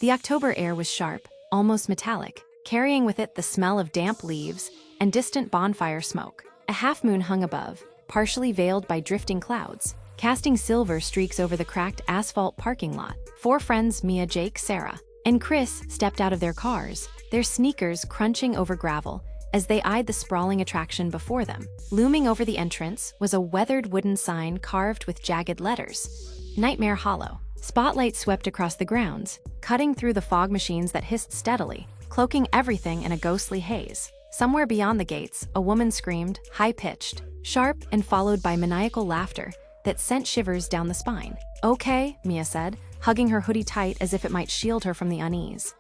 The October air was sharp, almost metallic, carrying with it the smell of damp leaves and distant bonfire smoke. A half-moon hung above, partially veiled by drifting clouds, casting silver streaks over the cracked asphalt parking lot. Four friends, Mia, Jake, Sarah, and Chris, stepped out of their cars, their sneakers crunching over gravel as they eyed the sprawling attraction before them. Looming over the entrance was a weathered wooden sign carved with jagged letters, Nightmare Hollow. Spotlight swept across the grounds, cutting through the fog machines that hissed steadily, cloaking everything in a ghostly haze. Somewhere beyond the gates, a woman screamed, high-pitched, sharp, and followed by maniacal laughter that sent shivers down the spine. "Okay," Mia said, hugging her hoodie tight as if it might shield her from the unease.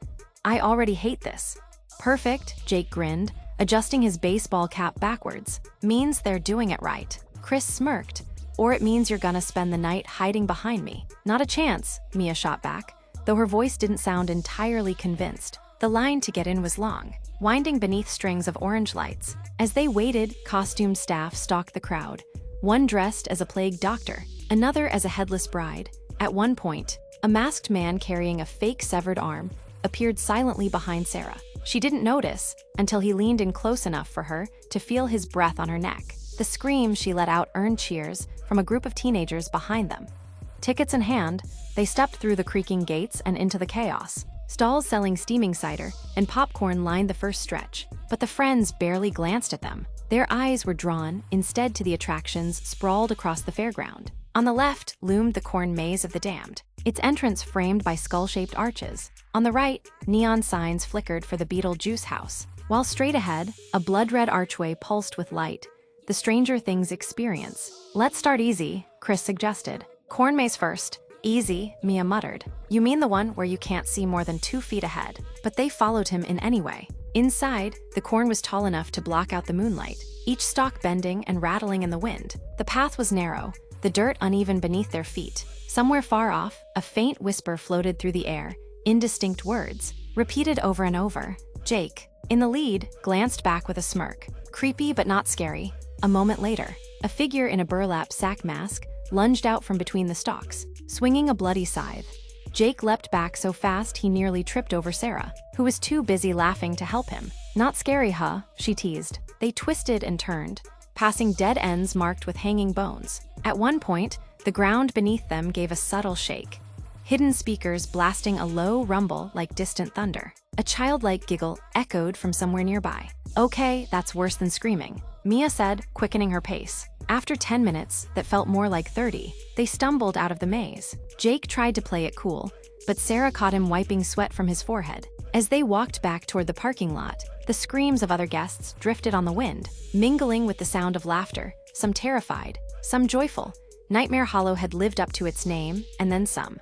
"I already hate this." "Perfect," Jake grinned, adjusting his baseball cap backwards. "Means they're doing it right." Chris smirked. "Or it means you're gonna spend the night hiding behind me." "Not a chance," Mia shot back, though her voice didn't sound entirely convinced. The line to get in was long, winding beneath strings of orange lights. As they waited, costumed staff stalked the crowd, one dressed as a plague doctor, another as a headless bride. At one point, a masked man carrying a fake severed arm appeared silently behind Sarah. She didn't notice until he leaned in close enough for her to feel his breath on her neck. The scream she let out earned cheers from a group of teenagers behind them. Tickets in hand, they stepped through the creaking gates and into the chaos. Stalls selling steaming cider and popcorn lined the first stretch, but the friends barely glanced at them. Their eyes were drawn instead to the attractions sprawled across the fairground. On the left loomed the corn maze of the damned, its entrance framed by skull-shaped arches. On the right, neon signs flickered for the Beetlejuice house, while straight ahead, a blood-red archway pulsed with light, the Stranger Things experience. "Let's start easy," Chris suggested. "Corn maze first." "Easy," Mia muttered. "You mean the one where you can't see more than 2 feet ahead." But they followed him in anyway. Inside, the corn was tall enough to block out the moonlight, each stalk bending and rattling in the wind. The path was narrow, the dirt uneven beneath their feet. Somewhere far off, a faint whisper floated through the air, indistinct words, repeated over and over. Jake, in the lead, glanced back with a smirk. Creepy but not scary. A moment later, a figure in a burlap sack mask lunged out from between the stalks, swinging a bloody scythe. Jake leapt back so fast he nearly tripped over Sarah, who was too busy laughing to help him. "Not scary, huh?" she teased. They twisted and turned, passing dead ends marked with hanging bones. At one point, the ground beneath them gave a subtle shake, hidden speakers blasting a low rumble like distant thunder. A childlike giggle echoed from somewhere nearby. "Okay, that's worse than screaming," Mia said, quickening her pace. After 10 minutes that felt more like 30, they stumbled out of the maze. Jake tried to play it cool, but Sarah caught him wiping sweat from his forehead. As they walked back toward the parking lot, the screams of other guests drifted on the wind, mingling with the sound of laughter, some terrified, some joyful. Nightmare Hollow had lived up to its name, and then some.